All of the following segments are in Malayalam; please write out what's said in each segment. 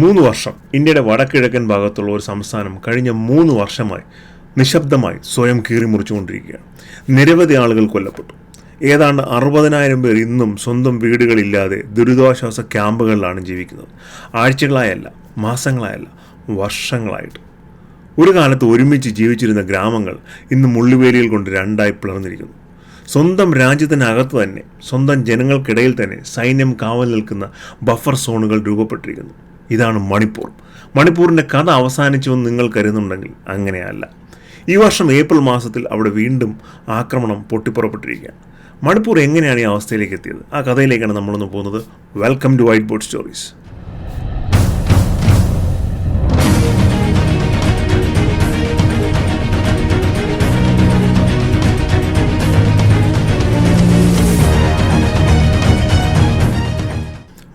3 വർഷം ഇന്ത്യയുടെ വടക്കിഴക്കൻ ഭാഗത്തുള്ള ഒരു സംസ്ഥാനം കഴിഞ്ഞ 3 വർഷമായി നിശബ്ദമായി സ്വയം കീറിമുറിച്ചുകൊണ്ടിരിക്കുകയാണ്. നിരവധി ആളുകൾ കൊല്ലപ്പെട്ടു. ഏതാണ്ട് 60,000 പേർ ഇന്നും സ്വന്തം വീടുകളില്ലാതെ ദുരിതാശ്വാസ ക്യാമ്പുകളിലാണ് ജീവിക്കുന്നത്. ആഴ്ചകളായല്ല, മാസങ്ങളായല്ല, വർഷങ്ങളായിട്ട്. ഒരു കാലത്ത് ഒരുമിച്ച് ജീവിച്ചിരുന്ന ഗ്രാമങ്ങൾ ഇന്ന് മുള്ളുവേലികൾ കൊണ്ട് രണ്ടായി പിളർന്നിരിക്കുന്നു. സ്വന്തം രാജ്യത്തിനകത്ത് തന്നെ, സ്വന്തം ജനങ്ങൾക്കിടയിൽ തന്നെ സൈന്യം കാവൽ നിൽക്കുന്ന ബഫർ സോണുകൾ രൂപപ്പെട്ടിരിക്കുന്നു. ഇതാണ് മണിപ്പൂർ. മണിപ്പൂരിൻ്റെ കഥ അവസാനിച്ചുവെന്ന് നിങ്ങൾ കരുതുന്നുണ്ടെങ്കിൽ അങ്ങനെയല്ല. ഈ വർഷം ഏപ്രിൽ മാസത്തിൽ അവിടെ വീണ്ടും ആക്രമണം പൊട്ടിപ്പുറപ്പെട്ടിരിക്കുകയാണ്. മണിപ്പൂർ എങ്ങനെയാണ് ഈ അവസ്ഥയിലേക്ക് എത്തിയത്? ആ കഥയിലേക്കാണ് നമ്മളൊന്ന് പോകുന്നത്. Welcome to whiteboard stories.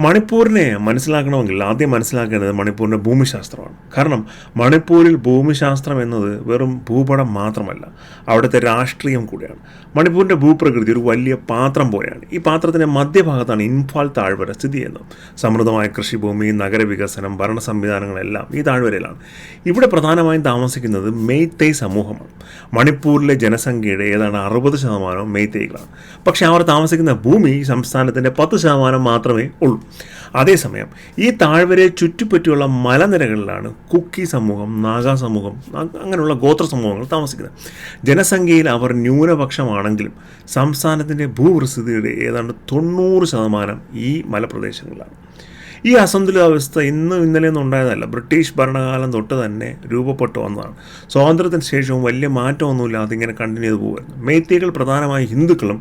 മണിപ്പൂരിനെ മനസ്സിലാക്കണമെങ്കിൽ ആദ്യം മനസ്സിലാക്കേണ്ടത് മണിപ്പൂരിൻ്റെ ഭൂമിശാസ്ത്രമാണ്. കാരണം മണിപ്പൂരിൽ ഭൂമിശാസ്ത്രം എന്നത് വെറും ഭൂപടം മാത്രമല്ല, അവിടുത്തെ രാഷ്ട്രീയം കൂടിയാണ്. മണിപ്പൂരിൻ്റെ ഭൂപ്രകൃതി ഒരു വലിയ പാത്രം പോലെയാണ്. ഈ പാത്രത്തിൻ്റെ മധ്യഭാഗത്താണ് ഇംഫാൽ താഴ്വര സ്ഥിതി ചെയ്യുന്നത്. സമൃദ്ധമായ കൃഷിഭൂമി, നഗരവികസനം, ഭരണ സംവിധാനങ്ങളെല്ലാം ഈ താഴ്വരയിലാണ്. ഇവിടെ പ്രധാനമായും താമസിക്കുന്നത് മെയ്തേയ് സമൂഹമാണ്. മണിപ്പൂരിലെ ജനസംഖ്യയുടെ ഏതാണ്ട് 60% മെയ്തേയ്കളാണ്. പക്ഷേ അവർ താമസിക്കുന്ന ഭൂമി ഈ സംസ്ഥാനത്തിൻ്റെ 10% മാത്രമേ ഉള്ളൂ. അതേസമയം ഈ താഴ്വരയെ ചുറ്റിപ്പറ്റിയുള്ള മലനിരകളിലാണ് കുക്കി സമൂഹം, നാഗാ സമൂഹം, അങ്ങനെയുള്ള ഗോത്ര സമൂഹങ്ങൾ താമസിക്കുന്നത്. ജനസംഖ്യയിൽ അവർ ന്യൂനപക്ഷമാണെങ്കിലും സംസ്ഥാനത്തിൻ്റെ ഭൂവിസ്തൃതിയുടെ ഏതാണ്ട് 90% ഈ മലപ്രദേശങ്ങളിലാണ്. ഈ അസന്തുലിതാവസ്ഥ ഇന്നും ഇന്നലെയൊന്നും ഉണ്ടായതല്ല. ബ്രിട്ടീഷ് ഭരണകാലം തൊട്ട് തന്നെ രൂപപ്പെട്ടു വന്നതാണ്. സ്വാതന്ത്ര്യത്തിന് ശേഷവും വലിയ മാറ്റമൊന്നുമില്ലാതെ ഇങ്ങനെ കണ്ടിന്യൂ ചെയ്ത് പോകുമായിരുന്നു. മെയ്തേയ്കൾ പ്രധാനമായും ഹിന്ദുക്കളും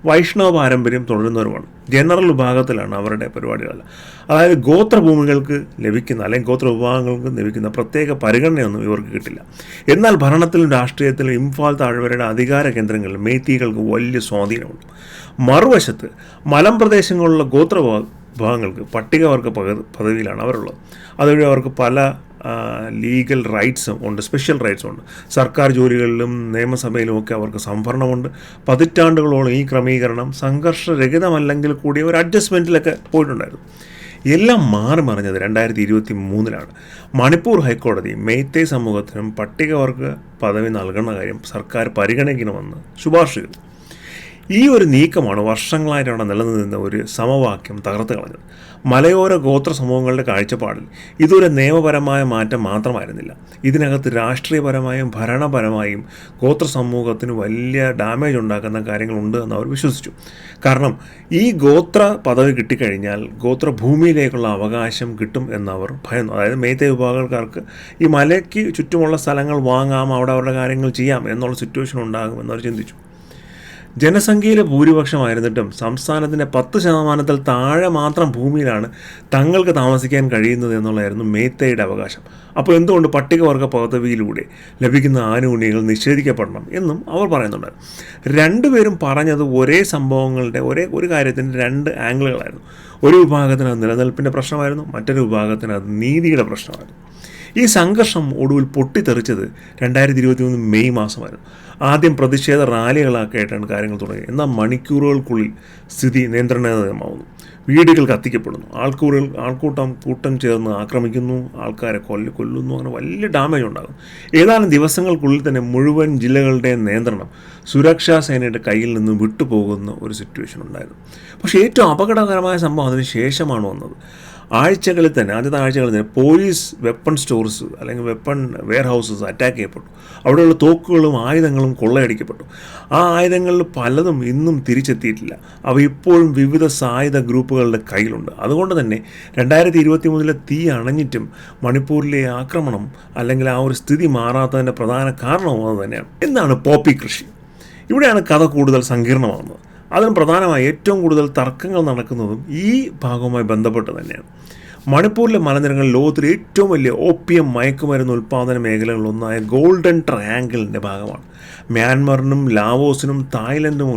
വൈഷ്ണവ പാരമ്പര്യം തുടരുന്നവരുമാണ്. ജനറൽ വിഭാഗത്തിലാണ് അവരുടെ പരിപാടികൾ. അതായത് ഗോത്രഭൂമികൾക്ക് ലഭിക്കുന്ന അല്ലെങ്കിൽ ഗോത്ര വിഭാഗങ്ങൾക്ക് ലഭിക്കുന്ന പ്രത്യേക പരിഗണനയൊന്നും ഇവർക്ക് കിട്ടില്ല. എന്നാൽ ഭരണത്തിലും രാഷ്ട്രീയത്തിലും ഇംഫാൽ താഴ്വരയുടെ അധികാര കേന്ദ്രങ്ങളിൽ മെയ്തേയ്കൾക്ക് വലിയ സ്വാധീനമുണ്ട്. മറുവശത്ത് മലമ്പ്രദേശങ്ങളിലുള്ള വിഭാഗങ്ങൾക്ക് പട്ടികവർഗ പദവിയിലാണ് അവരുള്ളത്. അതുവഴി അവർക്ക് പല ലീഗൽ റൈറ്റ്സും ഉണ്ട്, സ്പെഷ്യൽ റൈറ്റ്സും ഉണ്ട്. സർക്കാർ ജോലികളിലും നിയമസഭയിലുമൊക്കെ അവർക്ക് സംവരണമുണ്ട്. പതിറ്റാണ്ടുകളോളം ഈ ക്രമീകരണം സംഘർഷരഹിതമല്ലെങ്കിൽ കൂടി ഒരു അഡ്ജസ്റ്റ്മെൻറ്റിലൊക്കെ പോയിട്ടുണ്ടായിരുന്നു. എല്ലാം മാറി മറിഞ്ഞത് 2023 മണിപ്പൂർ ഹൈക്കോടതി മെയ്തേയ് സമൂഹത്തിനും പട്ടികവർഗ പദവി നൽകുന്ന കാര്യം സർക്കാർ പരിഗണിക്കണമെന്ന് ശുപാർശ ചെയ്തു. ഈ ഒരു നീക്കമാണ് വർഷങ്ങളായിട്ട് അവിടെ നിലനിന്ന ഒരു സമവാക്യം തകർത്ത് കളഞ്ഞത്. മലയോര ഗോത്ര സമൂഹങ്ങളുടെ കാഴ്ചപ്പാടിൽ ഇതൊരു നിയമപരമായ മാറ്റം മാത്രമായിരുന്നില്ല. ഇതിനകത്ത് രാഷ്ട്രീയപരമായും ഭരണപരമായും ഗോത്ര സമൂഹത്തിന് വലിയ ഡാമേജ് ഉണ്ടാക്കുന്ന കാര്യങ്ങളുണ്ട് എന്ന് അവർ വിശ്വസിച്ചു. കാരണം ഈ ഗോത്ര പദവി കിട്ടിക്കഴിഞ്ഞാൽ ഗോത്രഭൂമിയിലേക്കുള്ള അവകാശം കിട്ടും എന്നവർ ഭയന്നു. അതായത് മെയ്തേയ് വിഭാഗക്കാർക്ക് ഈ മലയ്ക്ക് ചുറ്റുമുള്ള സ്ഥലങ്ങൾ വാങ്ങാം, അവിടെ അവരുടെ കാര്യങ്ങൾ ചെയ്യാം എന്നുള്ള സിറ്റുവേഷൻ ഉണ്ടാകുമെന്നവർ ചിന്തിച്ചു. ജനസംഖ്യയിലെ ഭൂരിപക്ഷമായിരുന്നിട്ടും സംസ്ഥാനത്തിൻ്റെ 10% താഴെ മാത്രം ഭൂമിയിലാണ് തങ്ങൾക്ക് താമസിക്കാൻ കഴിയുന്നത് എന്നുള്ളതായിരുന്നു മെയ്തേയുടെ അവകാശം. അപ്പോൾ എന്തുകൊണ്ട് പട്ടികവർഗ പദവിയിലൂടെ ലഭിക്കുന്ന ആനുകൂല്യങ്ങൾ നിഷേധിക്കപ്പെടണം എന്നും അവർ പറയുന്നുണ്ടായിരുന്നു. രണ്ടുപേരും പറഞ്ഞത് ഒരേ സംഭവങ്ങളുടെ ഒരു കാര്യത്തിൻ്റെ 2 ആംഗിളുകളായിരുന്നു. ഒരു വിഭാഗത്തിന് അത് നിലനിൽപ്പിൻ്റെ പ്രശ്നമായിരുന്നു, മറ്റൊരു വിഭാഗത്തിന് അത് നീതിയുടെ പ്രശ്നമായിരുന്നു. ഈ സംഘർഷം ഒടുവിൽ പൊട്ടിത്തെറിച്ചത് 2023 മെയ് മാസമായിരുന്നു. ആദ്യം പ്രതിഷേധ റാലികളൊക്കെ ആയിട്ടാണ് കാര്യങ്ങൾ തുടങ്ങിയത്. എന്നാൽ മണിക്കൂറുകൾക്കുള്ളിൽ സ്ഥിതി നിയന്ത്രണാതീതമാവുന്നു. വീടുകൾ കത്തിക്കപ്പെടുന്നു, കൂട്ടം ചേർന്ന് ആക്രമിക്കുന്നു, ആൾക്കാരെ കൊല്ലുന്നു, അങ്ങനെ വലിയ ഡാമേജ് ഉണ്ടാകും. ഏതാനും ദിവസങ്ങൾക്കുള്ളിൽ തന്നെ മുഴുവൻ ജില്ലകളുടെ നിയന്ത്രണം സുരക്ഷാ സേനയുടെ കയ്യിൽ നിന്ന് വിട്ടുപോകുന്ന ഒരു സിറ്റുവേഷൻ ഉണ്ടായിരുന്നു. പക്ഷേ ഏറ്റവും അപകടകരമായ സംഭവം അതിന് ശേഷമാണ് വന്നത്. ആദ്യത്തെ ആഴ്ചകളിൽ തന്നെ പോലീസ് വെപ്പൺ സ്റ്റോർസ് അല്ലെങ്കിൽ വെപ്പൺ വെയർ ഹൗസസ് അറ്റാക്ക് ചെയ്യപ്പെട്ടു. അവിടെയുള്ള തോക്കുകളും ആയുധങ്ങളും കൊള്ളയടിക്കപ്പെട്ടു. ആ ആയുധങ്ങളിൽ പലതും ഇന്നും തിരിച്ചെത്തിയിട്ടില്ല. അവ ഇപ്പോഴും വിവിധ സായുധ ഗ്രൂപ്പുകളുടെ കയ്യിലുണ്ട്. അതുകൊണ്ട് തന്നെ 2023 തീ അണഞ്ഞിട്ടും മണിപ്പൂരിലെ ആക്രമണം അല്ലെങ്കിൽ ആ ഒരു സ്ഥിതി മാറാത്തതിൻ്റെ പ്രധാന കാരണവും അത് തന്നെയാണ്. എന്താണ് പോപ്പി കൃഷി? ഇവിടെയാണ് കഥ കൂടുതൽ സങ്കീർണമാകുന്നത്. അതിന് പ്രധാനമായി ഏറ്റവും കൂടുതൽ തർക്കങ്ങൾ നടക്കുന്നതും ഈ ഭാഗവുമായി ബന്ധപ്പെട്ട് തന്നെയാണ്. മണിപ്പൂരിലെ മലനിരകൾ ലോകത്തിലെ ഏറ്റവും വലിയ ഓപ്പിയം മയക്കുമരുന്ന് ഉൽപ്പാദന മേഖലകളിലൊന്നായ ഗോൾഡൻ ട്രയാങ്കിളിൻ്റെ ഭാഗമാണ്. മ്യാൻമറിനും ലാവോസിനും തായ്ലൻഡും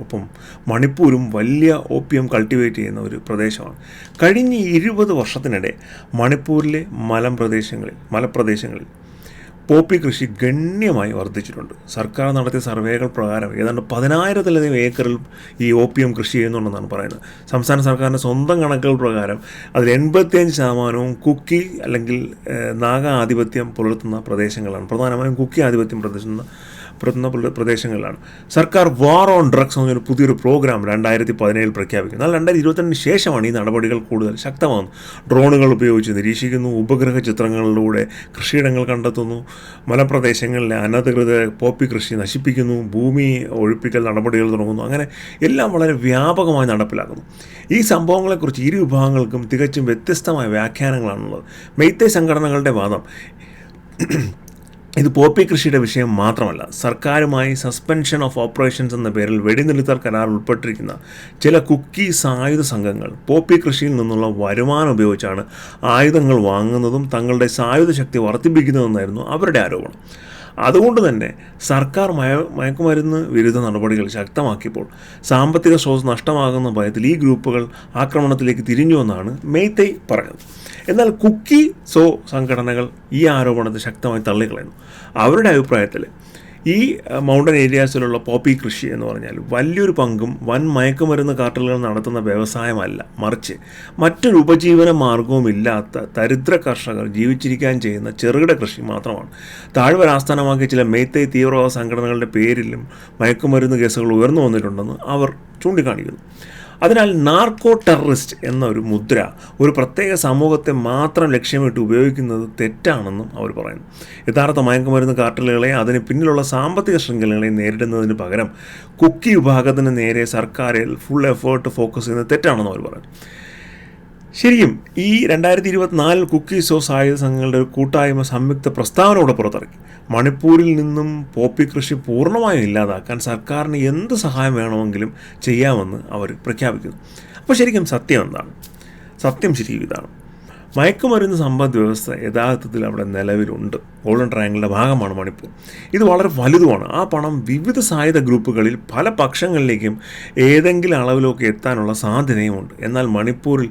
ഒപ്പം മണിപ്പൂരും വലിയ ഓപ്പിയം കൾട്ടിവേറ്റ് ചെയ്യുന്ന ഒരു പ്രദേശമാണ്. കഴിഞ്ഞ 20 വർഷത്തിനിടെ മണിപ്പൂരിലെ മലപ്രദേശങ്ങളിൽ പോപ്പി കൃഷി ഗണ്യമായി വർദ്ധിച്ചിട്ടുണ്ട്. സർക്കാർ നടത്തിയ സർവേകൾ പ്രകാരം ഏതാണ്ട് 10,000-ലധികം ഏക്കറിൽ ഈ ഓപ്പിയം കൃഷി ചെയ്യുന്നുണ്ടെന്നാണ് പറയുന്നത്. സംസ്ഥാന സർക്കാരിൻ്റെ സ്വന്തം കണക്കുകൾ പ്രകാരം അതിൽ 85% കുക്കി അല്ലെങ്കിൽ നാഗ ആധിപത്യം പുലർത്തുന്ന പ്രദേശങ്ങളാണ്. പ്രധാനമായും കുക്കി ആധിപത്യം പുലർത്തുന്ന പ്രദേശങ്ങളിലാണ്. സർക്കാർ വാർ ഓൺ ഡ്രഗ്സ് എന്നൊരു പുതിയൊരു പ്രോഗ്രാം 2017 പ്രഖ്യാപിക്കുന്നു. എന്നാൽ 2022 ശേഷമാണ് ഈ നടപടികൾ കൂടുതൽ ശക്തമാകുന്നത്. ഡ്രോണുകൾ ഉപയോഗിച്ച് നിരീക്ഷിക്കുന്നു, ഉപഗ്രഹ ചിത്രങ്ങളിലൂടെ കൃഷിയിടങ്ങൾ കണ്ടെത്തുന്നു, മലപ്രദേശങ്ങളിലെ അനധികൃത പോപ്പി കൃഷി നശിപ്പിക്കുന്നു, ഭൂമി ഒഴിപ്പിക്കൽ നടപടികൾ തുടങ്ങുന്നു. അങ്ങനെ എല്ലാം വളരെ വ്യാപകമായി നടപ്പിലാക്കുന്നു. ഈ സംഭവങ്ങളെക്കുറിച്ച് ഇരു വിഭാഗങ്ങൾക്കും തികച്ചും വ്യത്യസ്തമായ വ്യാഖ്യാനങ്ങളാണുള്ളത്. മെയ്തേ സംഘടനകളുടെ വാദം ഇത് പോപ്പി കൃഷിയുടെ വിഷയം മാത്രമല്ല, സർക്കാരുമായി സസ്പെൻഷൻ ഓഫ് ഓപ്പറേഷൻസ് എന്ന പേരിൽ വെടിനിർത്തൽ കരാർ ഉൾപ്പെട്ടിരിക്കുന്ന ചില കുക്കി സായുധ സംഘങ്ങൾ പോപ്പി കൃഷിയിൽ നിന്നുള്ള വരുമാനം ഉപയോഗിച്ചാണ് ആയുധങ്ങൾ വാങ്ങുന്നതും തങ്ങളുടെ സായുധ ശക്തി വർദ്ധിപ്പിക്കുന്നതെന്നായിരുന്നു അവരുടെ ആരോപണം. അതുകൊണ്ട് തന്നെ സർക്കാർ മയക്കുമരുന്ന് വിരുദ്ധ നടപടികൾ ശക്തമാക്കിയപ്പോൾ സാമ്പത്തിക സ്രോതസ് നഷ്ടമാകുന്ന ഭയത്തിൽ ഈ ഗ്രൂപ്പുകൾ ആക്രമണത്തിലേക്ക് തിരിഞ്ഞുവെന്നാണ് മെയ്തേ പറഞ്ഞത്. എന്നാൽ കുക്കി സംഘടനകൾ ഈ ആരോപണത്തെ ശക്തമായി തള്ളിക്കളയുന്നു. അവരുടെ അഭിപ്രായത്തിൽ ഈ മൗണ്ടൻ ഏരിയാസിലുള്ള പോപ്പി കൃഷി എന്ന് പറഞ്ഞാൽ വലിയൊരു പങ്കും വൻ മയക്കുമരുന്ന് കാർട്ടലുകൾ നടത്തുന്ന വ്യവസായമല്ല, മറിച്ച് മറ്റൊരു ഉപജീവന മാർഗവുമില്ലാത്ത ദരിദ്ര കർഷകർ ജീവിച്ചിരിക്കാൻ ചെയ്യുന്ന ചെറുകിട കൃഷി മാത്രമാണ്. താഴ്വര ആസ്ഥാനമാക്കിയ ചില മെയ്തേ തീവ്രവാദ സംഘടനകളുടെ പേരിലും മയക്കുമരുന്ന് കേസുകൾ ഉയർന്നു വന്നിട്ടുണ്ടെന്ന് അവർ ചൂണ്ടിക്കാണിക്കുന്നു. അതിനാൽ നാർക്കോ ടെററിസ്റ്റ് എന്നൊരു മുദ്ര ഒരു പ്രത്യേക സമൂഹത്തെ മാത്രം ലക്ഷ്യമിട്ട് ഉപയോഗിക്കുന്നത് തെറ്റാണെന്നും അവർ പറയുന്നു. യഥാർത്ഥ മയക്കുമരുന്ന് കാർട്ടലുകളെ അതിന് പിന്നിലുള്ള സാമ്പത്തിക ശൃംഖലകളെ നേരിടുന്നതിന് പകരം കുക്കി വിഭാഗത്തിന് നേരെ സർക്കാരിൽ ഫുൾ എഫേർട്ട് ഫോക്കസ് ചെയ്യുന്നത് തെറ്റാണെന്ന് അവർ പറയുന്നു. ശരിക്കും ഈ 2024 കുക്കി സായുധ സംഘങ്ങളുടെ ഒരു കൂട്ടായ്മ സംയുക്ത പ്രസ്താവനയോടെ പുറത്തിറക്കി. മണിപ്പൂരിൽ നിന്നും പോപ്പി കൃഷി പൂർണ്ണമായും ഇല്ലാതാക്കാൻ സർക്കാരിന് എന്ത് സഹായം വേണമെങ്കിലും ചെയ്യാമെന്ന് അവർ പ്രഖ്യാപിക്കുന്നു. അപ്പോൾ ശരിക്കും സത്യം എന്താണ്? സത്യം ശരിക്കും ഇതാണ്: മയക്കുമരുന്ന് സമ്പദ് വ്യവസ്ഥ യഥാർത്ഥത്തിൽ അവിടെ നിലവിലുണ്ട്. ഗോൾഡൻ ട്രയാങ്കിളിൻ്റെ ഭാഗമാണ് മണിപ്പൂർ. ഇത് വളരെ വലുതുമാണ്. ആ പണം വിവിധ സായുധ ഗ്രൂപ്പുകളിൽ പല പക്ഷങ്ങളിലേക്കും ഏതെങ്കിലും അളവിലൊക്കെ എത്താനുള്ള സാധ്യതയുമുണ്ട്. എന്നാൽ മണിപ്പൂരിൽ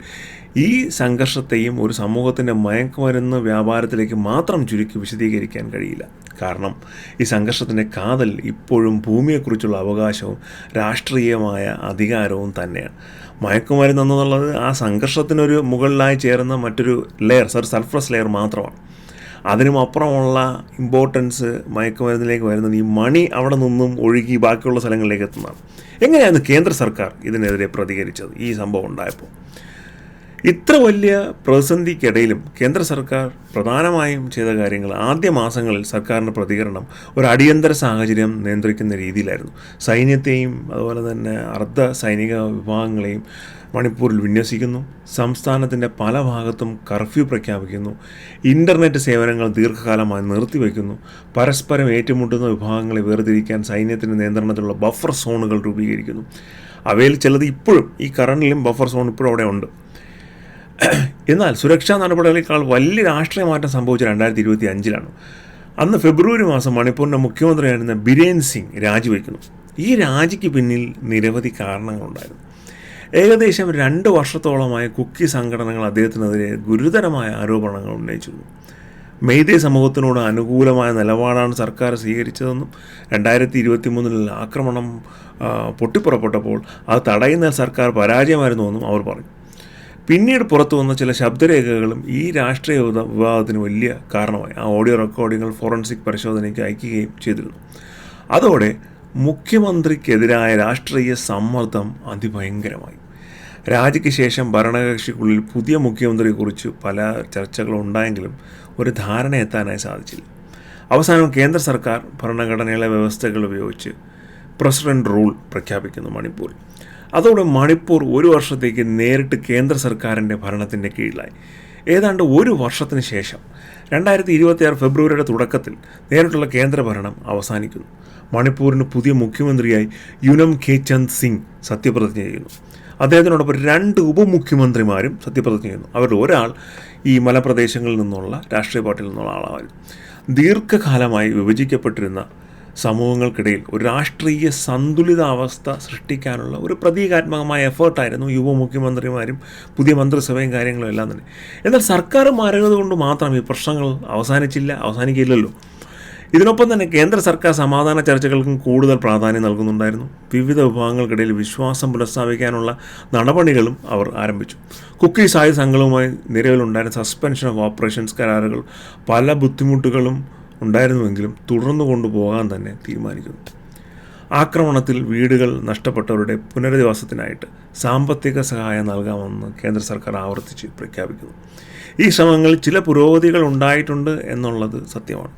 ഈ സംഘർഷത്തെയും ഒരു സമൂഹത്തിൻ്റെ മയക്കുമരുന്ന് വ്യാപാരത്തിലേക്ക് മാത്രം ചുരുക്കി വിശദീകരിക്കാൻ കഴിയില്ല. കാരണം ഈ സംഘർഷത്തിൻ്റെ കാതൽ ഇപ്പോഴും ഭൂമിയെക്കുറിച്ചുള്ള അവകാശവും രാഷ്ട്രീയമായ അധികാരവും തന്നെയാണ്. മയക്കുമരുന്ന് എന്നുള്ളത് ആ സംഘർഷത്തിനൊരു മുകളിലായി ചേർന്ന മറ്റൊരു ലെയർ, സർഫസ് ലെയർ മാത്രമാണ്. അതിനും അപ്പുറമുള്ള ഇമ്പോർട്ടൻസ് മയക്കുമരുന്നിലേക്ക് വരുന്നത് ഈ മണി അവിടെ നിന്നും ഒഴുകി ബാക്കിയുള്ള സ്ഥലങ്ങളിലേക്ക് എത്തുന്നതാണ്. എങ്ങനെയാണ് കേന്ദ്ര സർക്കാർ ഇതിനെതിരെ പ്രതികരിച്ചത്? ഈ സംഭവം ഉണ്ടായപ്പോൾ ഇത്ര വലിയ പ്രതിസന്ധിക്കിടയിലും കേന്ദ്ര സർക്കാർ പ്രധാനമായും ചെയ്ത കാര്യങ്ങൾ, ആദ്യ മാസങ്ങളിൽ സർക്കാരിൻ്റെ പ്രതികരണം ഒരു അടിയന്തര സാഹചര്യം നിയന്ത്രിക്കുന്ന രീതിയിലായിരുന്നു. സൈന്യത്തെയും അതുപോലെ തന്നെ അർദ്ധ സൈനിക വിഭാഗങ്ങളെയും മണിപ്പൂരിൽ വിന്യസിക്കുന്നു. സംസ്ഥാനത്തിൻ്റെ പല ഭാഗത്തും കർഫ്യൂ പ്രഖ്യാപിക്കുന്നു. ഇൻ്റർനെറ്റ് സേവനങ്ങൾ ദീർഘകാലമായി നിർത്തിവെക്കുന്നു. പരസ്പരം ഏറ്റുമുട്ടുന്ന വിഭാഗങ്ങളെ വേർതിരിക്കാൻ സൈന്യത്തിൻ്റെ നിയന്ത്രണത്തിലുള്ള ബഫർ സോണുകൾ രൂപീകരിക്കുന്നു. അവയിൽ ചിലത് ഇപ്പോഴും ഈ കറണ്ടിലും ബഫർ സോൺ ഇപ്പോഴും അവിടെ ഉണ്ട്. എന്നാൽ സുരക്ഷാ നടപടികളേക്കാൾ വലിയ രാഷ്ട്രീയ മാറ്റം സംഭവിച്ച 2025 അന്ന് ഫെബ്രുവരി മാസം മണിപ്പൂരിൻ്റെ മുഖ്യമന്ത്രിയായിരുന്ന ബിരേൻ സിംഗ് രാജിവെക്കുന്നു. ഈ രാജിക്ക് പിന്നിൽ നിരവധി കാരണങ്ങളുണ്ടായിരുന്നു. ഏകദേശം 2 വർഷത്തോളമായി കുക്കി സംഘടനകൾ അദ്ദേഹത്തിനെതിരെ ഗുരുതരമായ ആരോപണങ്ങൾ ഉന്നയിച്ചിരുന്നു. മെയ്തേ സമൂഹത്തിനോട് അനുകൂലമായ നിലപാടാണ് സർക്കാർ സ്വീകരിച്ചതെന്നും 2023 ആക്രമണം പൊട്ടിപ്പുറപ്പെട്ടപ്പോൾ അത് തടയുന്ന സർക്കാർ പരാജയമായിരുന്നുവെന്നും അവർ പറഞ്ഞു. പിന്നീട് പുറത്തു വന്ന ചില ശബ്ദരേഖകളും ഈ രാഷ്ട്രീയ വിവാദത്തിന് വലിയ കാരണമായി. ആ ഓഡിയോ റെക്കോർഡിങ്ങൾ ഫോറൻസിക് പരിശോധനയ്ക്ക് അയക്കുകയും ചെയ്തിരുന്നു. അതോടെ മുഖ്യമന്ത്രിക്കെതിരായ രാഷ്ട്രീയ സമ്മർദ്ദം അതിഭയങ്കരമായി. രാജിക്ക് ശേഷം ഭരണകക്ഷിക്കുള്ളിൽ പുതിയ മുഖ്യമന്ത്രിയെക്കുറിച്ച് പല ചർച്ചകളുണ്ടായെങ്കിലും ഒരു ധാരണ എത്താനായി സാധിച്ചില്ല. അവസാനം കേന്ദ്ര സർക്കാർ ഭരണഘടനയിലെ വ്യവസ്ഥകൾ ഉപയോഗിച്ച് പ്രസിഡന്റ് റൂൾ പ്രഖ്യാപിക്കുന്നു മണിപ്പൂരിൽ. അതോടെ മണിപ്പൂർ 1 വർഷത്തേക്ക് നേരിട്ട് കേന്ദ്ര സർക്കാരിൻ്റെ ഭരണത്തിൻ്റെ കീഴിലായി. ഏതാണ്ട് 1 വർഷത്തിന് ശേഷം 2026 ഫെബ്രുവരിയുടെ തുടക്കത്തിൽ നേരിട്ടുള്ള കേന്ദ്രഭരണം അവസാനിക്കുന്നു. മണിപ്പൂരിന് പുതിയ മുഖ്യമന്ത്രിയായി യുനം ഖേചന്ദ് സിംഗ് സത്യപ്രതിജ്ഞ ചെയ്യുന്നു. അദ്ദേഹത്തിനോടൊപ്പം 2 ഉപമുഖ്യമന്ത്രിമാരും സത്യപ്രതിജ്ഞ ചെയ്യുന്നു. അവരിൽ ഒരാൾ ഈ മലപ്രദേശങ്ങളിൽ നിന്നുള്ള രാഷ്ട്രീയ പാർട്ടിയിൽ നിന്നുള്ള ആളായിരുന്നു. ദീർഘകാലമായി വിഭജിക്കപ്പെട്ടിരുന്ന സമൂഹങ്ങൾക്കിടയിൽ ഒരു രാഷ്ട്രീയ സന്തുലിതാവസ്ഥ സൃഷ്ടിക്കാനുള്ള ഒരു പ്രതീകാത്മകമായ എഫേർട്ടായിരുന്നു ഉപമുഖ്യമന്ത്രിമാരും പുതിയ മന്ത്രിസഭയും കാര്യങ്ങളും എല്ലാം തന്നെ. എന്നാൽ സർക്കാർ മാറുന്നത് കൊണ്ട് മാത്രം ഈ പ്രശ്നങ്ങൾ അവസാനിക്കില്ലല്ലോ. ഇതിനൊപ്പം തന്നെ കേന്ദ്ര സർക്കാർ സമാധാന ചർച്ചകൾക്കും കൂടുതൽ പ്രാധാന്യം നൽകുന്നുണ്ടായിരുന്നു. വിവിധ വിഭാഗങ്ങൾക്കിടയിൽ വിശ്വാസം പുനഃസ്ഥാപിക്കാനുള്ള നടപടികളും അവർ ആരംഭിച്ചു. കുക്കി സായുധ സംഘങ്ങളുമായി നിലവിലുണ്ടായിരുന്ന സസ്പെൻഷൻ ഓഫ് ഓപ്പറേഷൻസ് കരാറുകൾ പല ബുദ്ധിമുട്ടുകളും ഉണ്ടായിരുന്നുവെങ്കിലും തുടർന്നു കൊണ്ടുപോകാൻ തന്നെ തീരുമാനിക്കുന്നു. ആക്രമണത്തിൽ വീടുകൾ നഷ്ടപ്പെട്ടവരുടെ പുനരധിവാസത്തിനായിട്ട് സാമ്പത്തിക സഹായം നൽകാമെന്ന് കേന്ദ്ര സർക്കാർ ആവർത്തിച്ച് പ്രഖ്യാപിക്കുന്നു. ഈ ശ്രമങ്ങളിൽ ചില പുരോഗതികൾ ഉണ്ടായിട്ടുണ്ട് എന്നുള്ളത് സത്യമാണ്.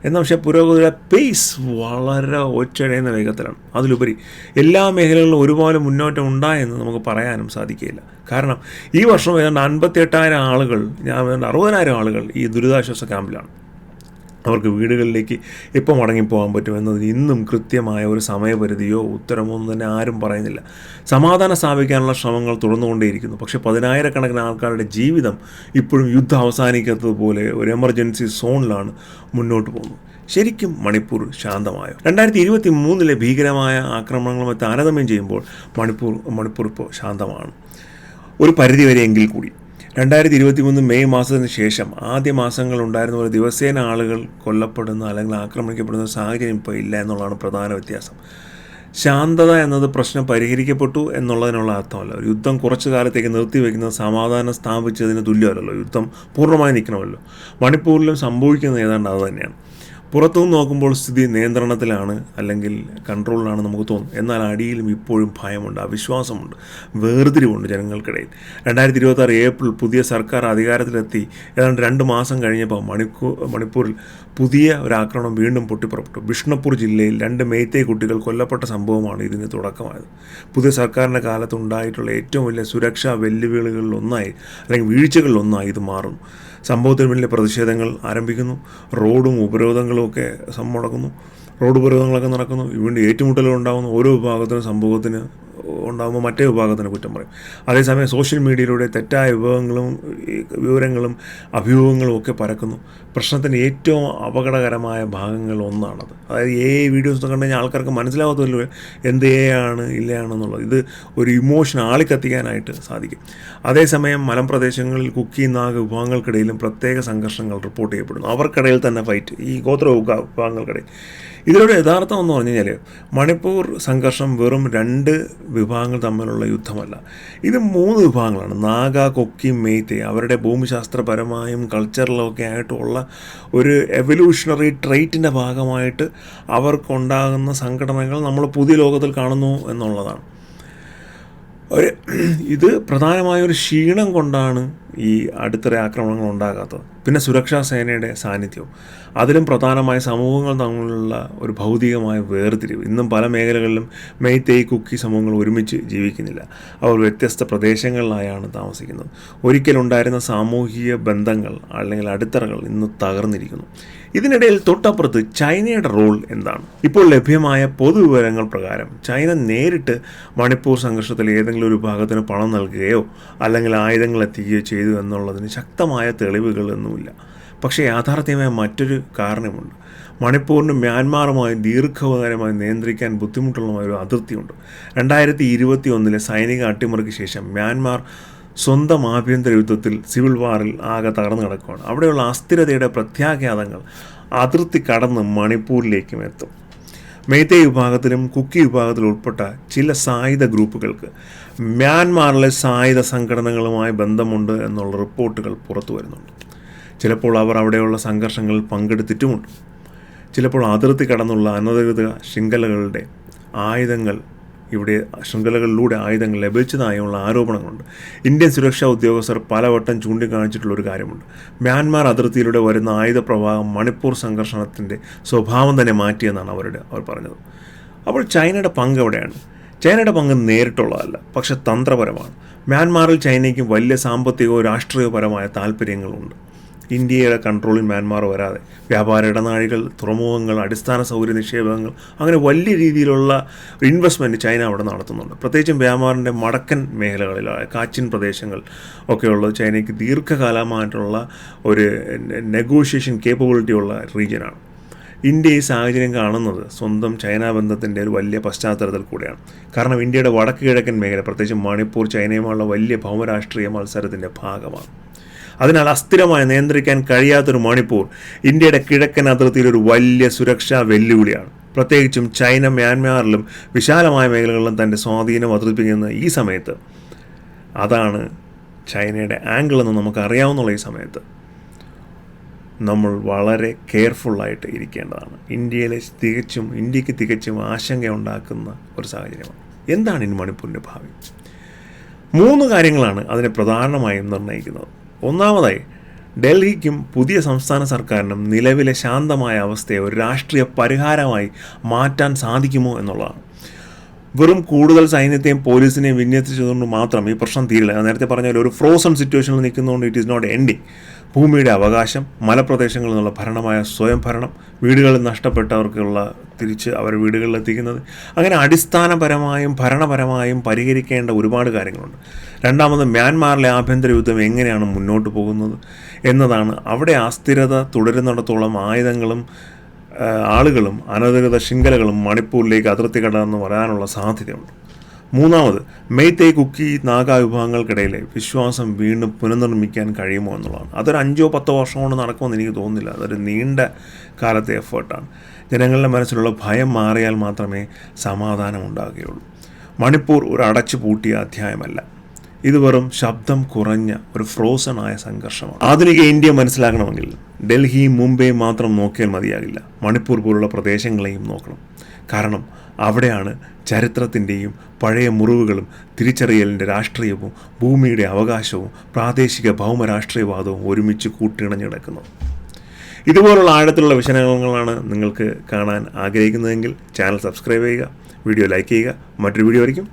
എന്നാൽ പക്ഷേ പുരോഗതിയുടെ പേസ് വളരെ ഒച്ചടയുന്ന വേഗത്തിലാണ്. അതിലുപരി എല്ലാ മേഖലകളിലും ഒരുപോലെ മുന്നോട്ടം ഉണ്ടായെന്ന് നമുക്ക് പറയാനും സാധിക്കുകയില്ല. കാരണം ഈ വർഷം ഏതാണ്ട് 58,000 ആളുകൾ, 60,000 ആളുകൾ ഈ ദുരിതാശ്വാസ ക്യാമ്പിലാണ്. അവർക്ക് വീടുകളിലേക്ക് എപ്പോൾ മടങ്ങിപ്പോകാൻ പറ്റുമെന്നതിന് ഇന്നും കൃത്യമായ ഒരു സമയപരിധിയോ ഉത്തരമോ ഒന്നും തന്നെ ആരും പറയുന്നില്ല. സമാധാനം സ്ഥാപിക്കാനുള്ള ശ്രമങ്ങൾ തുടർന്നുകൊണ്ടേയിരിക്കുന്നു. പക്ഷേ 10,000-കണക്കിന് ആൾക്കാരുടെ ജീവിതം ഇപ്പോഴും യുദ്ധം അവസാനിക്കാത്തതുപോലെ ഒരു എമർജൻസി സോണിലാണ് മുന്നോട്ട് പോകുന്നത്. ശരിക്കും മണിപ്പൂർ ശാന്തമായോ? 2023 ഭീകരമായ ആക്രമണങ്ങളുമായി താരതമ്യം ചെയ്യുമ്പോൾ മണിപ്പൂർ ഇപ്പോൾ ശാന്തമാണ്, ഒരു പരിധിവരെ എങ്കിൽ കൂടി. 2023 മെയ് മാസത്തിന് ശേഷം ആദ്യ മാസങ്ങളുണ്ടായിരുന്ന പോലെ ദിവസേന ആളുകൾ കൊല്ലപ്പെടുന്ന അല്ലെങ്കിൽ ആക്രമിക്കപ്പെടുന്ന സാഹചര്യം ഇപ്പോൾ ഇല്ല എന്നുള്ളതാണ് പ്രധാന വ്യത്യാസം. ശാന്തത എന്നത് പ്രശ്നം പരിഹരിക്കപ്പെട്ടു എന്നുള്ളതിനുള്ള അർത്ഥമല്ല. ഒരു യുദ്ധം കുറച്ചു കാലത്തേക്ക് നിർത്തിവെക്കുന്നത് സമാധാനം സ്ഥാപിച്ചതിന് തുല്യമല്ലല്ലോ. യുദ്ധം പൂർണ്ണമായി നിൽക്കണമല്ലോ. മണിപ്പൂരിലും സംഭവിക്കുന്നത് ഏതാണ്ട് അത് തന്നെയാണ്. പുറത്തുനിന്ന് നോക്കുമ്പോൾ സ്ഥിതി നിയന്ത്രണത്തിലാണ് അല്ലെങ്കിൽ കൺട്രോളിലാണ് നമുക്ക് തോന്നും. എന്നാൽ അടിയിലും ഇപ്പോഴും ഭയമുണ്ട്, അവിശ്വാസമുണ്ട്, വേർതിരിവുണ്ട് ജനങ്ങൾക്കിടയിൽ. 2026 ഏപ്രിൽ പുതിയ സർക്കാർ അധികാരത്തിലെത്തി ഏതാണ്ട് 2 മാസം കഴിഞ്ഞപ്പോൾ മണിപ്പൂരിൽ പുതിയ ഒരു ആക്രമണം വീണ്ടും പൊട്ടിപ്പുറപ്പെട്ടു. ബിഷ്ണുപൂർ ജില്ലയിൽ 2 മെയ്തേ കുട്ടികൾ കൊല്ലപ്പെട്ട സംഭവമാണ് ഇതിന് തുടക്കമായത്. പുതിയ സർക്കാരിൻ്റെ കാലത്തുണ്ടായിട്ടുള്ള ഏറ്റവും വലിയ സുരക്ഷാ വെല്ലുവിളികളിലൊന്നായി അല്ലെങ്കിൽ വീഴ്ചകളിലൊന്നായി ഇത് മാറുന്നു. സംഭവത്തിന് വലിയ പ്രതിഷേധങ്ങൾ ആരംഭിക്കുന്നു. റോഡും ഉപരോധങ്ങളും ഒക്കെ മുടക്കുന്നു. റോഡ് ഉപരോധങ്ങളൊക്കെ നടക്കുന്നു. വീണ്ടും ഏറ്റുമുട്ടലുകൾ ഉണ്ടാകുന്നു. ഓരോ വിഭാഗത്തിനും സംഭവത്തിന് ഉണ്ടാകുമ്പോൾ മറ്റേ വിഭാഗത്തിന് കുറ്റം പറയും. അതേസമയം സോഷ്യൽ മീഡിയയിലൂടെ തെറ്റായ വിവരങ്ങളും അഭിമുഖങ്ങളും ഒക്കെ പരക്കുന്നു. പ്രശ്നത്തിന് ഏറ്റവും അപകടകരമായ ഭാഗങ്ങൾ ഒന്നാണത്. അതായത് വീഡിയോസ് കണ്ടു കഴിഞ്ഞാൽ ആൾക്കാർക്ക് മനസ്സിലാവാത്തല്ലോ എന്ത് ആണ് ഇല്ലയാണെന്നുള്ളത്. ഇത് ഒരു ഇമോഷൻ ആളിക്കത്തിക്കാനായിട്ട് സാധിക്കും. അതേസമയം മലമ്പ്രദേശങ്ങളിൽ കുക്കി നാഗ് വിഭാഗങ്ങൾക്കിടയിലും പ്രത്യേക സംഘർഷങ്ങൾ റിപ്പോർട്ട് ചെയ്യപ്പെടുന്നു. അവർക്കിടയിൽ തന്നെ ഫൈറ്റ്, ഈ ഗോത്ര വിഭാഗങ്ങൾക്കിടയിൽ. ഇതിലൂടെ യഥാർത്ഥം എന്ന് പറഞ്ഞു കഴിഞ്ഞാൽ മണിപ്പൂർ സംഘർഷം വെറും 2 വിഭാഗങ്ങൾ തമ്മിലുള്ള യുദ്ധമല്ല. ഇത് 3 വിഭാഗങ്ങളാണ്. നാഗ, കൊക്കി, മെയ്തേ. അവരുടെ ഭൂമിശാസ്ത്രപരമായും കൾച്ചറലും ഒക്കെ ആയിട്ടുള്ള ഒരു എവല്യൂഷണറി ട്രെയ്റ്റിൻ്റെ ഭാഗമായിട്ട് അവർക്കുണ്ടാകുന്ന സംഘടനകൾ നമ്മൾ പുതിയ ലോകത്തിൽ കാണുന്നു എന്നുള്ളതാണ്. ഇത് പ്രധാനമായൊരു ക്ഷീണം കൊണ്ടാണ് ഈ അടുത്തിടെ ആക്രമണങ്ങൾ ഉണ്ടാകാത്തത്. പിന്നെ സുരക്ഷാ സേനയുടെ സാന്നിധ്യവും അതിലും പ്രധാനമായ സമൂഹങ്ങൾ തമ്മിലുള്ള ഒരു ഭൗതികമായ വേർതിരിവ്. ഇന്നും പല മേഖലകളിലും മെയ്തേ, കുക്കി സമൂഹങ്ങൾ ഒരുമിച്ച് ജീവിക്കുന്നില്ല. അവർ വ്യത്യസ്ത പ്രദേശങ്ങളിലായാണ് താമസിക്കുന്നത്. ഒരിക്കലുണ്ടായിരുന്ന സാമൂഹിക ബന്ധങ്ങൾ അല്ലെങ്കിൽ അടിത്തറകൾ ഇന്ന് തകർന്നിരിക്കുന്നു. ഇതിനിടയിൽ തൊട്ടപ്പുറത്ത് ചൈനയുടെ റോൾ എന്താണ്? ഇപ്പോൾ ലഭ്യമായ പൊതുവിവരങ്ങൾ പ്രകാരം ചൈന നേരിട്ട് മണിപ്പൂർ സംഘർഷത്തിൽ ഏതെങ്കിലും ഒരു വിഭാഗത്തിന് പണം നൽകുകയോ അല്ലെങ്കിൽ ആയുധങ്ങൾ എത്തിക്കുകയോ ചെയ്തു എന്നുള്ളതിന് ശക്തമായ തെളിവുകളൊന്നുമില്ല. പക്ഷേ യാഥാർത്ഥ്യമായ മറ്റൊരു കാരണമുണ്ട്. മണിപ്പൂരിന് മ്യാൻമാറുമായി ദീർഘകാലമായി നിയന്ത്രിക്കാൻ ബുദ്ധിമുട്ടുള്ള ഒരു അതിർത്തിയുണ്ട്. 2021 സൈനിക അട്ടിമറിക്ക് ശേഷം മ്യാൻമാർ സ്വന്തം ആഭ്യന്തര യുദ്ധത്തിൽ സിവിൽ വാറിൽ ആകെ തകർന്നു കിടക്കുകയാണ്. അവിടെയുള്ള അസ്ഥിരതയുടെ പ്രത്യാഘാതങ്ങൾ അതിർത്തി കടന്ന് മണിപ്പൂരിലേക്കും എത്തും. മെയ്തേ വിഭാഗത്തിലും കുക്കി വിഭാഗത്തിലും ഉൾപ്പെട്ട ചില സായുധ ഗ്രൂപ്പുകൾക്ക് മ്യാൻമാറിലെ സായുധ സംഘടനകളുമായി ബന്ധമുണ്ട് എന്നുള്ള റിപ്പോർട്ടുകൾ പുറത്തു വരുന്നുണ്ട്. ചിലപ്പോൾ അവർ അവിടെയുള്ള സംഘർഷങ്ങളിൽ പങ്കെടുത്തിട്ടുമുണ്ട്. ചിലപ്പോൾ അതിർത്തി കടന്നുള്ള അനധികൃത ശൃംഖലകളിലൂടെ ആയുധങ്ങൾ ലഭിച്ചതായുള്ള ആരോപണങ്ങളുണ്ട്. ഇന്ത്യൻ സുരക്ഷാ ഉദ്യോഗസ്ഥർ പലവട്ടം ചൂണ്ടിക്കാണിച്ചിട്ടുള്ളൊരു കാര്യമുണ്ട്. മ്യാൻമാർ അതിർത്തിയിലൂടെ വരുന്ന ആയുധ പ്രവാഹം മണിപ്പൂർ സംഘർഷണത്തിൻ്റെ സ്വഭാവം തന്നെ മാറ്റിയെന്നാണ് അവർ പറഞ്ഞത്. അപ്പോൾ ചൈനയുടെ പങ്ക് എവിടെയാണ്? ചൈനയുടെ പങ്ക് നേരിട്ടുള്ളതല്ല, പക്ഷെ തന്ത്രപരമാണ്. മ്യാൻമാറിൽ ചൈനയ്ക്ക് വലിയ സാമ്പത്തികവും രാഷ്ട്രീയപരമായ താല്പര്യങ്ങളുണ്ട്. ഇന്ത്യയുടെ കൺട്രോളിൽ മ്യാൻമാർ വരാതെ വ്യാപാര ഇടനാഴികൾ, തുറമുഖങ്ങൾ, അടിസ്ഥാന സൗകര്യ നിക്ഷേപങ്ങൾ, അങ്ങനെ വലിയ രീതിയിലുള്ള ഇൻവെസ്റ്റ്മെൻറ്റ് ചൈന അവിടെ നടത്തുന്നുണ്ട്. പ്രത്യേകിച്ചും മ്യാൻമാറിൻ്റെ വടക്കൻ മേഖലകളിൽ, കാച്ചിൻ പ്രദേശങ്ങൾ ഒക്കെയുള്ളത് ചൈനയ്ക്ക് ദീർഘകാലമായിട്ടുള്ള ഒരു നെഗോഷിയേഷൻ കേപ്പബിലിറ്റി ഉള്ള റീജിയനാണ്. ഇന്ത്യ ഈ സാഹചര്യം കാണുന്നത് സ്വന്തം ചൈന ബന്ധത്തിൻ്റെ ഒരു വലിയ പശ്ചാത്തലത്തിൽ കൂടെയാണ്. കാരണം ഇന്ത്യയുടെ വടക്ക് കിഴക്കൻ മേഖല, പ്രത്യേകിച്ച് മണിപ്പൂർ, ചൈനയുമായുള്ള വലിയ ഭൗമരാഷ്ട്രീയ മത്സരത്തിൻ്റെ ഭാഗമാണ്. അതിനാൽ അസ്ഥിരമായി നിയന്ത്രിക്കാൻ കഴിയാത്തൊരു മണിപ്പൂർ ഇന്ത്യയുടെ കിഴക്കൻ അതിർത്തിയിൽ ഒരു വലിയ സുരക്ഷാ വെല്ലുവിളിയാണ്. പ്രത്യേകിച്ചും ചൈന മ്യാൻമാറിലും വിശാലമായ മേഖലകളിലും തൻ്റെ സ്വാധീനം വർദ്ധിപ്പിക്കുന്ന ഈ സമയത്ത്. അതാണ് ചൈനയുടെ ആംഗിൾ എന്ന് നമുക്കറിയാവുന്നുള്ള ഈ സമയത്ത് നമ്മൾ വളരെ കെയർഫുള്ളായിട്ട് ഇരിക്കേണ്ടതാണ്. ഇന്ത്യക്ക് തികച്ചും ആശങ്കയുണ്ടാക്കുന്ന ഒരു സാഹചര്യമാണ്. എന്താണ് ഇനി മണിപ്പൂരിൻ്റെ ഭാവി? 3 കാര്യങ്ങളാണ് അതിനെ പ്രധാനമായും നിർണ്ണയിക്കുന്നത്. ഒന്നാമതായി, ഡൽഹിക്കും പുതിയ സംസ്ഥാന സർക്കാരിനും നിലവിലെ ശാന്തമായ അവസ്ഥയെ ഒരു രാഷ്ട്രീയ പരിഹാരമായി മാറ്റാൻ സാധിക്കുമോ എന്നുള്ളതാണ്. വെറും കൂടുതൽ സൈന്യത്തെയും പോലീസിനെയും വിന്യസിച്ചതുകൊണ്ട് മാത്രം ഈ പ്രശ്നം തീരില്ല. ഞാൻ നേരത്തെ പറഞ്ഞ ഒരു ഫ്രോസൺ സിറ്റുവേഷനിൽ നിൽക്കുന്നതുകൊണ്ട് ഇറ്റ് ഈസ് നോട്ട് എൻഡിങ്. ഭൂമിയുടെ അവകാശം, മലപ്രദേശങ്ങളിൽ നിന്നുള്ള ഭരണമായ സ്വയംഭരണം, വീടുകളിൽ നഷ്ടപ്പെട്ടവർക്കുള്ള തിരിച്ച് അവർ വീടുകളിലെത്തിക്കുന്നത്, അങ്ങനെ അടിസ്ഥാനപരമായും ഭരണപരമായും പരിഹരിക്കേണ്ട ഒരുപാട് കാര്യങ്ങളുണ്ട്. രണ്ടാമത്, മ്യാൻമാറിലെ ആഭ്യന്തര യുദ്ധം എങ്ങനെയാണ് മുന്നോട്ട് പോകുന്നത് എന്നതാണ്. അവിടെ അസ്ഥിരത തുടരുന്നിടത്തോളം ആയുധങ്ങളും ആളുകളും അനധികൃത ശൃംഖലകളും മണിപ്പൂരിലേക്ക് അതിർത്തി കടന്ന് വരാനുള്ള സാധ്യതയുണ്ട്. മൂന്നാമത്, മെയ്തേയ്, കുക്കി, നാഗ വിഭാഗങ്ങൾക്കിടയിലെ വിശ്വാസം വീണ്ടും പുനർനിർമ്മിക്കാൻ കഴിയുമോ എന്നുള്ളതാണ്. അതൊരു 5-10 വർഷം കൊണ്ട് നടക്കുമെന്ന് എനിക്ക് തോന്നുന്നില്ല. അതൊരു നീണ്ട കാലത്തെ എഫേർട്ടാണ്. ജനങ്ങളുടെ മനസ്സിലുള്ള ഭയം മാറിയാൽ മാത്രമേ സമാധാനം ഉണ്ടാകുകയുള്ളൂ. മണിപ്പൂർ ഒരു അടച്ചു പൂട്ടിയ അധ്യായമല്ല. ഇത് വെറും ശബ്ദം കുറഞ്ഞ ഒരു ഫ്രോസൺ ആയ സംഘർഷമാണ്. ആധുനിക ഇന്ത്യ മനസ്സിലാക്കണമെങ്കിൽ ഡൽഹി, മുംബൈ മാത്രം നോക്കിയാൽ മതിയാകില്ല. മണിപ്പൂർ പോലുള്ള പ്രദേശങ്ങളെയും നോക്കണം. കാരണം അവിടെയാണ് ചരിത്രത്തിൻ്റെയും പഴയ മുറിവുകളും തിരിച്ചറിയലിൻ്റെ രാഷ്ട്രീയവും ഭൂമിയുടെ അവകാശവും പ്രാദേശിക ഭൗമരാഷ്ട്രീയവാദവും ഒരുമിച്ച് കൂട്ടിയിണഞ്ഞു കിടക്കുന്നത്. ഇതുപോലുള്ള ആഴത്തിലുള്ള വിശകലനങ്ങളാണ് നിങ്ങൾക്ക് കാണാൻ ആഗ്രഹിക്കുന്നതെങ്കിൽ ചാനൽ സബ്സ്ക്രൈബ് ചെയ്യുക, വീഡിയോ ലൈക്ക് ചെയ്യുക. മറ്റൊരു വീഡിയോ ആയിരിക്കും.